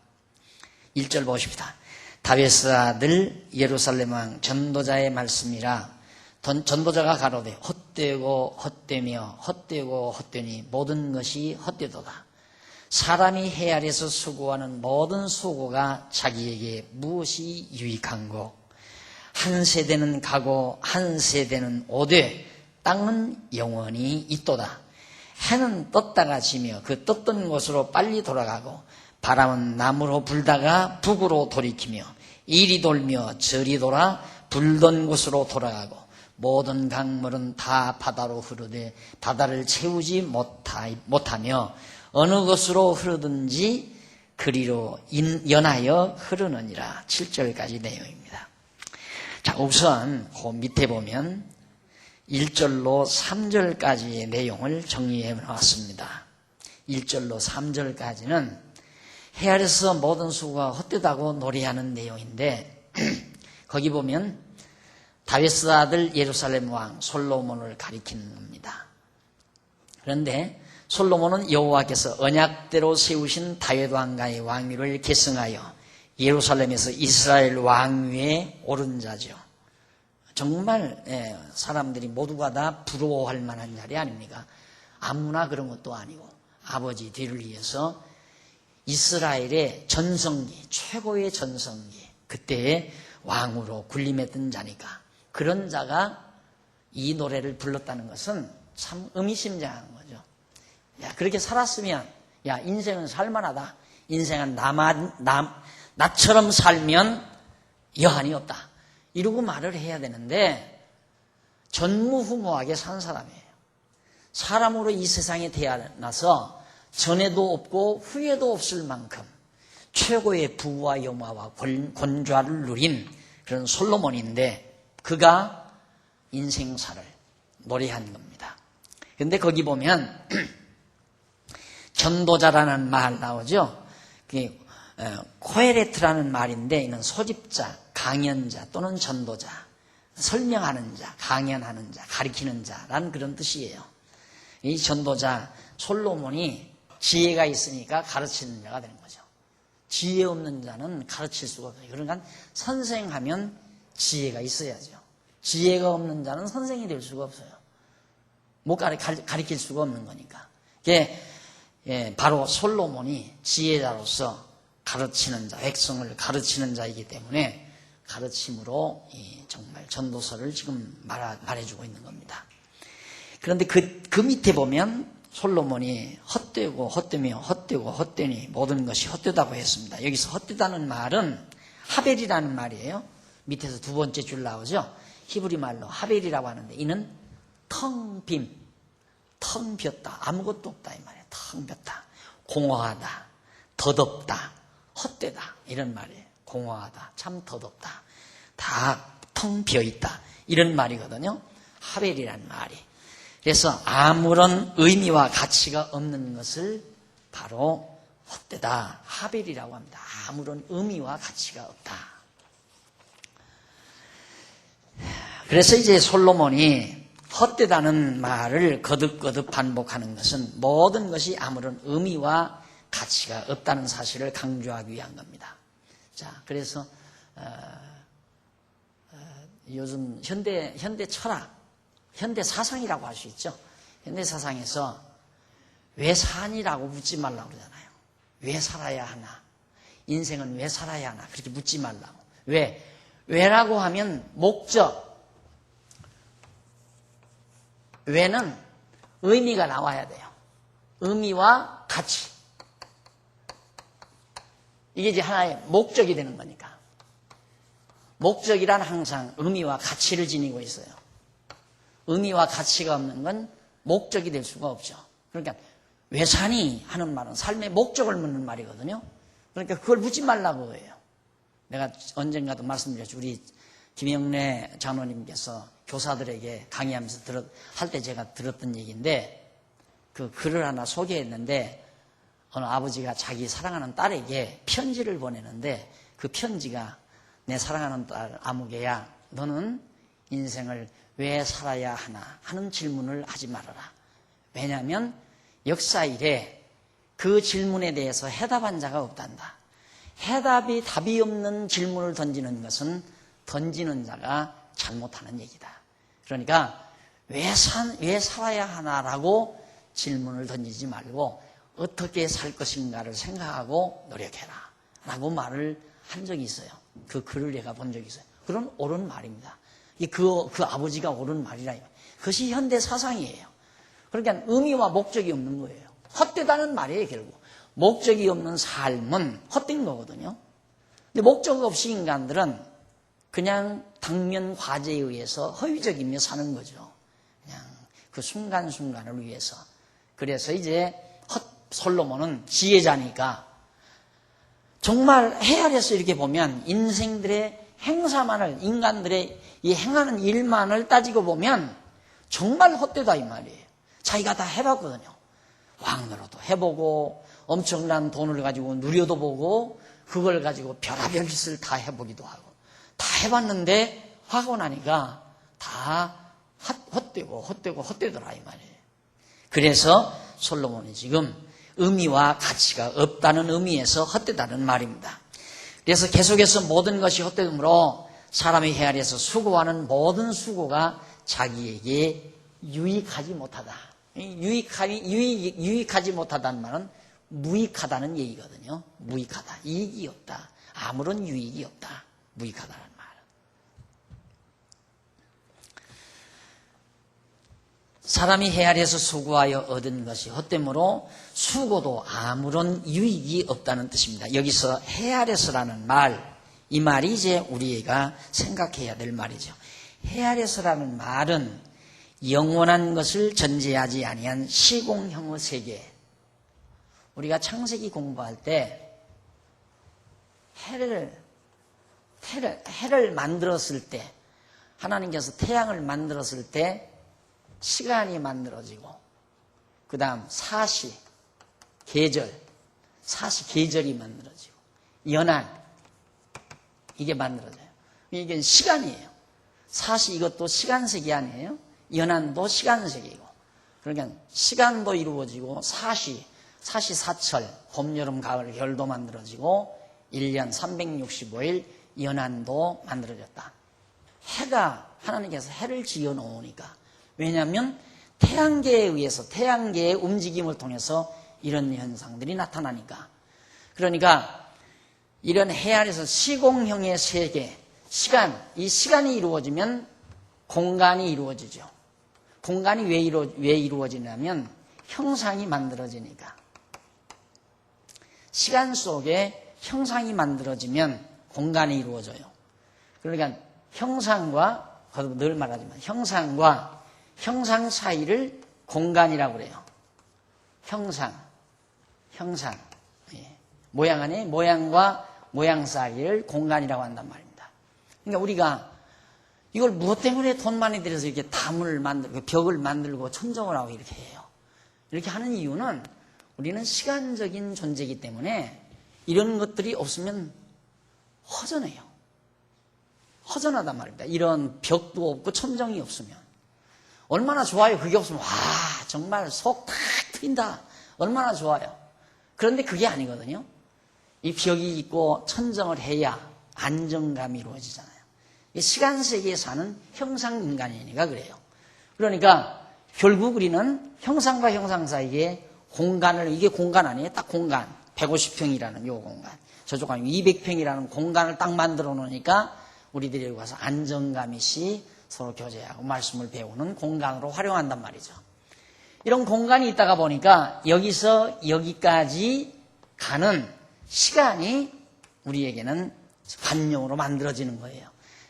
1절 보십시다. 다윗의 아들 예루살렘 왕 전도자의 말씀이라 전도자가 가로되 헛되고 헛되며 헛되고 헛되니 모든 것이 헛되도다. 사람이 해 아래서 수고하는 모든 수고가 자기에게 무엇이 유익한고 한 세대는 가고 한 세대는 오되 땅은 영원히 있도다. 해는 떴다가 지며 그 떴던 곳으로 빨리 돌아가고 바람은 남으로 불다가 북으로 돌이키며 이리 돌며 저리 돌아 불던 곳으로 돌아가고 모든 강물은 다 바다로 흐르되 바다를 채우지 못하며 어느 곳으로 흐르든지 그리로 연하여 흐르느니라. 7절까지 내용입니다. 자, 우선 그 밑에 보면 1절로 3절까지의 내용을 정리해 놓았습니다. 1절로 3절까지는 해 아래서 모든 수고가 헛되다고 노래하는 내용인데 거기 보면 다윗의 아들 예루살렘 왕 솔로몬을 가리키는 겁니다. 그런데 솔로몬은 여호와께서 언약대로 세우신 다윗 왕가의 왕위를 계승하여 예루살렘에서 이스라엘 왕위에 오른 자죠. 정말 사람들이 모두가 다 부러워할 만한 자리 아닙니까? 아무나 그런 것도 아니고 아버지 뒤를 이어서 이스라엘의 전성기, 최고의 전성기, 그때의 왕으로 군림했던 자니까 그런 자가 이 노래를 불렀다는 것은 참 의미심장한 거죠. 야, 그렇게 살았으면 야, 인생은 살만하다. 인생은 나처럼 살면 여한이 없다. 이러고 말을 해야 되는데 전무후무하게 산 사람이에요. 사람으로 이 세상에 태어나서 전에도 없고 후에도 없을 만큼 최고의 부와 영화와 권좌를 누린 그런 솔로몬인데 그가 인생사를 노래한 겁니다. 그런데 거기 보면 전도자라는 말 나오죠. 코헤레트라는 말인데 이는 소집자, 강연자 또는 전도자, 설명하는 자, 강연하는 자, 가리키는 자라는 그런 뜻이에요. 이 전도자 솔로몬이 지혜가 있으니까 가르치는 자가 되는 거죠. 지혜 없는 자는 가르칠 수가 없어요. 그러니까 선생하면 지혜가 있어야죠. 지혜가 없는 자는 선생이 될 수가 없어요. 못 가르칠 수가 없는 거니까. 이게 바로 솔로몬이 지혜자로서 가르치는 자, 백성을 가르치는 자이기 때문에 가르침으로 정말 전도서를 지금 말해주고 있는 겁니다. 그런데 그 밑에 보면 솔로몬이 헛되고 헛되며 헛되고 헛되니 모든 것이 헛되다고 했습니다. 여기서 헛되다는 말은 하벨이라는 말이에요. 밑에서 두 번째 줄 나오죠. 히브리 말로 하벨이라고 하는데 이는 텅 비었다. 아무것도 없다 이 말이에요. 텅 비었다. 공허하다. 덧없다. 헛되다. 이런 말이에요. 공허하다. 참 덧없다. 다 텅 비어있다. 이런 말이거든요. 하벨이라는 말이. 그래서 아무런 의미와 가치가 없는 것을 바로 헛되다. 하벨이라고 합니다. 아무런 의미와 가치가 없다. 그래서 이제 솔로몬이 헛되다는 말을 거듭거듭 반복하는 것은 모든 것이 아무런 의미와 가치가 없다는 사실을 강조하기 위한 겁니다. 자, 그래서 요즘 현대 철학, 현대 사상이라고 할 수 있죠. 현대 사상에서 왜 사니라고 묻지 말라고 그러잖아요. 왜 살아야 하나? 인생은 왜 살아야 하나? 그렇게 묻지 말라고. 왜? 왜라고 하면 목적. 왜는 의미가 나와야 돼요. 의미와 가치. 이게 이제 하나의 목적이 되는 거니까. 목적이란 항상 의미와 가치를 지니고 있어요. 의미와 가치가 없는 건 목적이 될 수가 없죠. 그러니까 왜 사니? 하는 말은 삶의 목적을 묻는 말이거든요. 그러니까 그걸 묻지 말라고 해요. 내가 언젠가도 말씀드렸죠. 우리 김영래 장로님께서 교사들에게 강의하면서 할 때 제가 들었던 얘기인데 그 글을 하나 소개했는데 어느 아버지가 자기 사랑하는 딸에게 편지를 보내는데 그 편지가 내 사랑하는 딸 아무개야 너는 인생을 왜 살아야 하나 하는 질문을 하지 말아라. 왜냐하면 역사 이래 그 질문에 대해서 해답한 자가 없단다. 답이 없는 질문을 던지는 것은 던지는 자가 잘못하는 얘기다. 그러니까 왜 살아야 하나라고 질문을 던지지 말고 어떻게 살 것인가를 생각하고 노력해라 라고 말을 한 적이 있어요. 그 글을 내가 본 적이 있어요. 그런 옳은 말입니다. 그 아버지가 옳은 말이라. 그것이 현대 사상이에요. 그러니까 의미와 목적이 없는 거예요. 헛되다는 말이에요, 결국. 목적이 없는 삶은 헛된 거거든요. 근데 목적 없이 인간들은 그냥 당면 과제에 의해서 허위적이며 사는 거죠. 그냥 그 순간순간을 위해서. 그래서 이제 솔로몬은 지혜자니까 정말 헤아려서 이렇게 보면 인생들의 행사만을, 인간들의 이 행하는 일만을 따지고 보면 정말 헛되다 이 말이에요. 자기가 다 해봤거든요. 왕노로도 해보고 엄청난 돈을 가지고 누려도 보고 그걸 가지고 별의별 짓을 다 해보기도 하고 다 해봤는데 하고 나니까 다 헛되더라 이 말이에요. 그래서 솔로몬이 지금 의미와 가치가 없다는 의미에서 헛되다는 말입니다. 그래서 계속해서 모든 것이 헛되므로 사람이 헤아려서 수고하는 모든 수고가 자기에게 유익하지 못하다. 유익하지 못하다는 말은 무익하다는 얘기거든요. 무익하다. 이익이 없다. 아무런 유익이 없다. 무익하다는 말. 사람이 해 아래에서 수고하여 얻은 것이 헛되므로 수고도 아무런 유익이 없다는 뜻입니다. 여기서 해 아래서라는 말, 이 말이 이제 우리가 생각해야 될 말이죠. 해 아래서라는 말은 영원한 것을 전제하지 아니한 시공형의 세계. 우리가 창세기 공부할 때 해를 만들었을 때, 하나님께서 태양을 만들었을 때 시간이 만들어지고, 그 다음 사시, 계절이 만들어지고, 연한, 이게 만들어져요. 이게 시간이에요. 사시, 이것도 시간색이 아니에요. 연한도 시간색이고. 그러니까 시간도 이루어지고, 사시, 사철, 봄, 여름, 가을, 겨울도 만들어지고, 1년 365일 연한도 만들어졌다. 해가, 하나님께서 해를 지어 놓으니까. 왜냐하면 태양계에 의해서, 태양계의 움직임을 통해서 이런 현상들이 나타나니까. 그러니까 이런 해 아래서 시공형의 세계, 시간, 이 시간이 이루어지면 공간이 이루어지죠. 공간이 왜 이루어지냐면 형상이 만들어지니까. 시간 속에 형상이 만들어지면 공간이 이루어져요. 그러니까 형상과, 늘 말하지만 형상과 형상 사이를 공간이라고 그래요. 형상. 예. 모양 안에 모양과 모양 사이를 공간이라고 한단 말입니다. 그러니까 우리가 이걸 무엇 때문에 돈 많이 들여서 이렇게 담을 만들고 벽을 만들고 천정을 하고 이렇게 해요. 이렇게 하는 이유는 우리는 시간적인 존재이기 때문에 이런 것들이 없으면 허전해요. 허전하단 말입니다. 이런 벽도 없고 천정이 없으면. 얼마나 좋아요. 그게 없으면 와 정말 속 탁 트인다. 얼마나 좋아요. 그런데 그게 아니거든요. 이 벽이 있고 천정을 해야 안정감이 이루어지잖아요. 시간 세계에 사는 형상 인간이니까 그래요. 그러니까 결국 우리는 형상과 형상 사이에 공간을, 이게 공간 아니에요? 딱 공간. 150평이라는 요 공간. 저쪽 아니면 200평이라는 공간을 딱 만들어 놓으니까 우리들이 여기 와서 안정감이시 서로 교제하고 말씀을 배우는 공간으로 활용한단 말이죠. 이런 공간이 있다가 보니까 여기서 여기까지 가는 시간이 우리에게는 관용으로 만들어지는 거예요.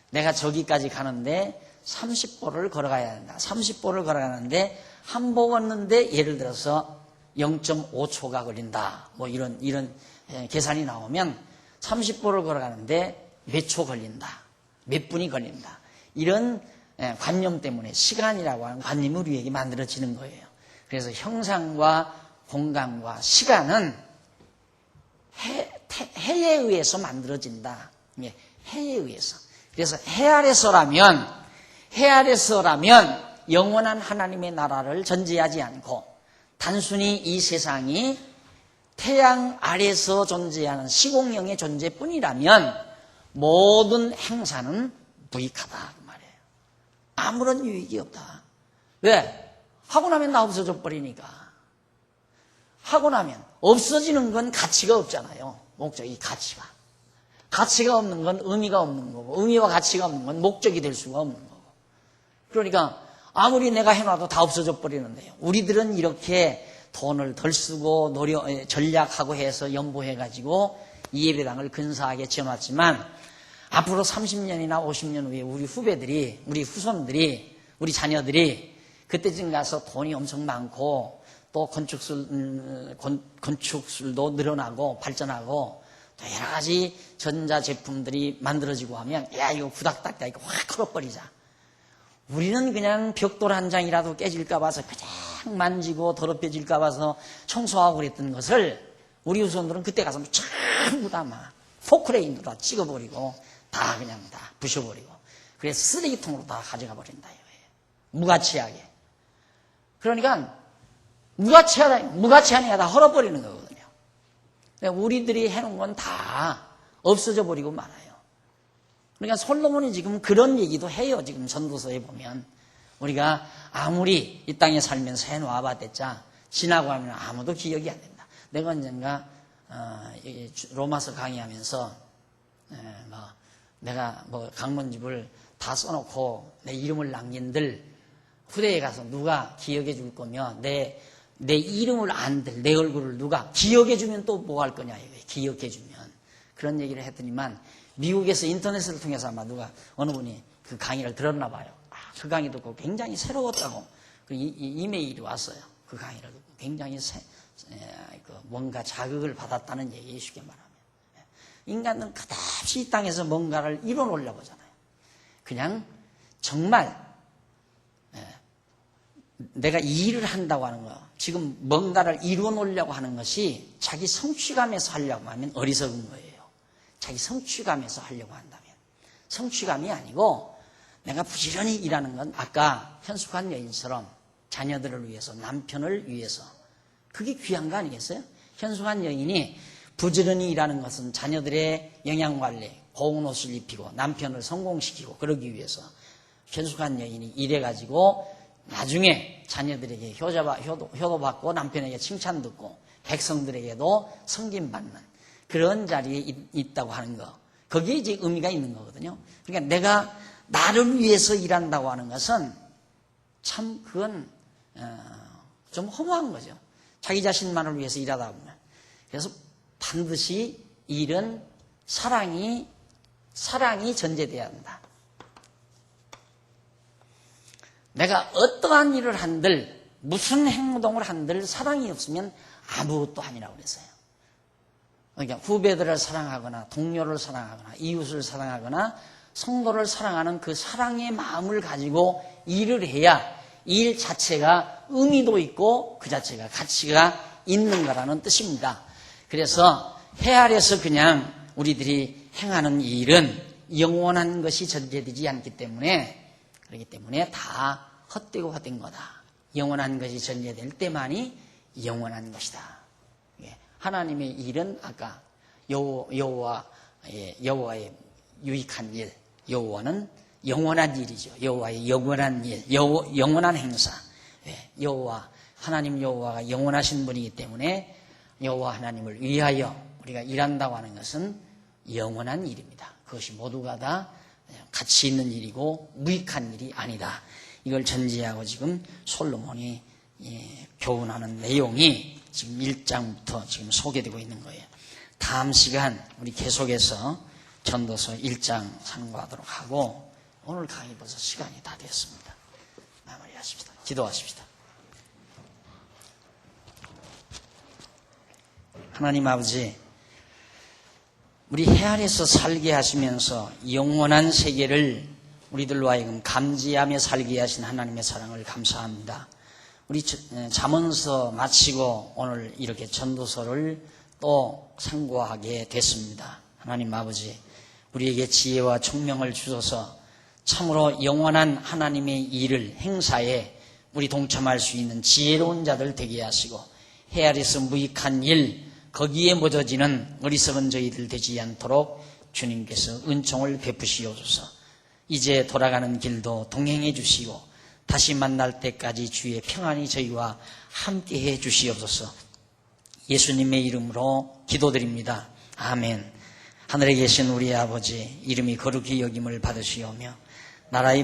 내가 저기까지 가는데 30보를 걸어가야 된다. 30보를 걸어가는데 한 보 걷는데 예를 들어서 0.5초가 걸린다. 뭐 이런 계산이 나오면 30보를 걸어가는데 몇 초 걸린다. 몇 분이 걸린다. 이런 관념 때문에 시간이라고 하는 관념이 우리에게 만들어지는 거예요. 그래서 형상과 공간과 시간은 해에 의해서 만들어진다. 해에 의해서. 그래서 해 아래서라면 영원한 하나님의 나라를 전제하지 않고 단순히 이 세상이 태양 아래서 존재하는 시공형의 존재뿐이라면 모든 행사는 무익하다 그 말이에요. 아무런 유익이 없다. 왜? 하고 나면 다 없어져 버리니까. 하고 나면 없어지는 건 가치가 없잖아요. 목적이 가치가. 가치가 없는 건 의미가 없는 거고, 의미와 가치가 없는 건 목적이 될 수가 없는 거고. 그러니까 아무리 내가 해놔도 다 없어져 버리는데요. 우리들은 이렇게 돈을 덜 쓰고 전략하고 해서 연보해가지고 이 예배당을 근사하게 지어놨지만 앞으로 30년이나 50년 후에 우리 후배들이, 우리 후손들이, 우리 자녀들이 그때쯤 가서 돈이 엄청 많고 또 건축술도 늘어나고 발전하고 또 여러 가지 전자제품들이 만들어지고 하면 야 이거 후닥닥다 이거 확 걸어버리자. 우리는 그냥 벽돌 한 장이라도 깨질까 봐서 그냥 만지고 더럽혀질까 봐서 청소하고 그랬던 것을 우리 후손들은 그때 가서 전부 다 막 포크레인도 다 찍어버리고 다 그냥 다 부셔버리고 그래서 쓰레기통으로 다 가져가 버린다 이거예요. 무가치하게. 그러니까 무가치하니까 다 헐어버리는 거거든요. 우리들이 해놓은 건 다 없어져 버리고 말아요. 그러니까 솔로몬이 지금 그런 얘기도 해요. 지금 전도서에 보면 우리가 아무리 이 땅에 살면서 해놓아봤자 지나고 하면 아무도 기억이 안 된다. 내가 언젠가 로마서 강의하면서 내가 강론집을 다 써놓고 내 이름을 남긴들 부대에 가서 누가 기억해 줄 거며 내 이름을 안들 내 얼굴을 누가 기억해 주면 또 뭐 할 거냐 이거예요. 기억해 주면. 그런 얘기를 했더니만 미국에서 인터넷을 통해서 아마 누가 어느 분이 그 강의를 들었나 봐요. 그 강의 듣고 굉장히 새로웠다고 그 이메일이 왔어요. 그 강의를 듣고 굉장히 뭔가 자극을 받았다는 얘기 쉽게 말하면. 인간은 끝없이 이 땅에서 뭔가를 이뤄놓으려고 하잖아요. 그냥 정말 내가 이 일을 한다고 하는 거, 지금 뭔가를 이뤄놓으려고 하는 것이 자기 성취감에서 하려고 하면 어리석은 거예요. 자기 성취감에서 하려고 한다면. 성취감이 아니고 내가 부지런히 일하는 건 아까 현숙한 여인처럼 자녀들을 위해서, 남편을 위해서. 그게 귀한 거 아니겠어요? 현숙한 여인이 부지런히 일하는 것은 자녀들의 영양관리, 고운 옷을 입히고 남편을 성공시키고 그러기 위해서 현숙한 여인이 일해가지고 나중에 자녀들에게 효도받고 남편에게 칭찬 듣고 백성들에게도 섬김받는 그런 자리에 있다고 하는 거. 거기에 이제 의미가 있는 거거든요. 그러니까 내가 나를 위해서 일한다고 하는 것은 참 그건 좀 허무한 거죠. 자기 자신만을 위해서 일하다 보면. 그래서 반드시 일은 사랑이 전제돼야 한다. 내가 어떠한 일을 한들 무슨 행동을 한들 사랑이 없으면 아무것도 아니라고 그랬어요. 그러니까 후배들을 사랑하거나 동료를 사랑하거나 이웃을 사랑하거나 성도를 사랑하는 그 사랑의 마음을 가지고 일을 해야 일 자체가 의미도 있고 그 자체가 가치가 있는 거라는 뜻입니다. 그래서 해 아래서 그냥 우리들이 행하는 일은 영원한 것이 전제되지 않기 때문에 그렇기 때문에 다 헛되고 헛된 거다. 영원한 것이 전제될 때만이 영원한 것이다. 하나님의 일은 아까 여호와의 유익한 일, 여호와는 영원한 일이죠. 여호와의 영원한 일, 영원한 행사. 하나님 여호와가 영원하신 분이기 때문에 여호와 하나님을 위하여 우리가 일한다고 하는 것은 영원한 일입니다. 그것이 모두가 다 가치 있는 일이고 무익한 일이 아니다. 이걸 전제하고 지금 솔로몬이 교훈하는 내용이 지금 1장부터 지금 소개되고 있는 거예요. 다음 시간 우리 계속해서 전도서 1장 상고하도록 하고 오늘 강의 벌써 시간이 다 됐습니다. 마무리하십시다. 기도하십시다. 하나님 아버지, 우리 해 아래서 살게 하시면서 영원한 세계를 우리들로 하여금 감지하며 살게 하신 하나님의 사랑을 감사합니다. 우리 잠언서 마치고 오늘 이렇게 전도서를 또 상고하게 됐습니다. 하나님 아버지, 우리에게 지혜와 총명을 주셔서 참으로 영원한 하나님의 일을 행사에 우리 동참할 수 있는 지혜로운 자들 되게 하시고 해 아래서 무익한 일 거기에 묻어지는 어리석은 저희들 되지 않도록 주님께서 은총을 베푸시옵소서. 이제 돌아가는 길도 동행해 주시고 다시 만날 때까지 주의 평안이 저희와 함께해 주시옵소서. 예수님의 이름으로 기도드립니다. 아멘. 하늘에 계신 우리 아버지, 이름이 거룩히 여김을 받으시오며 나라의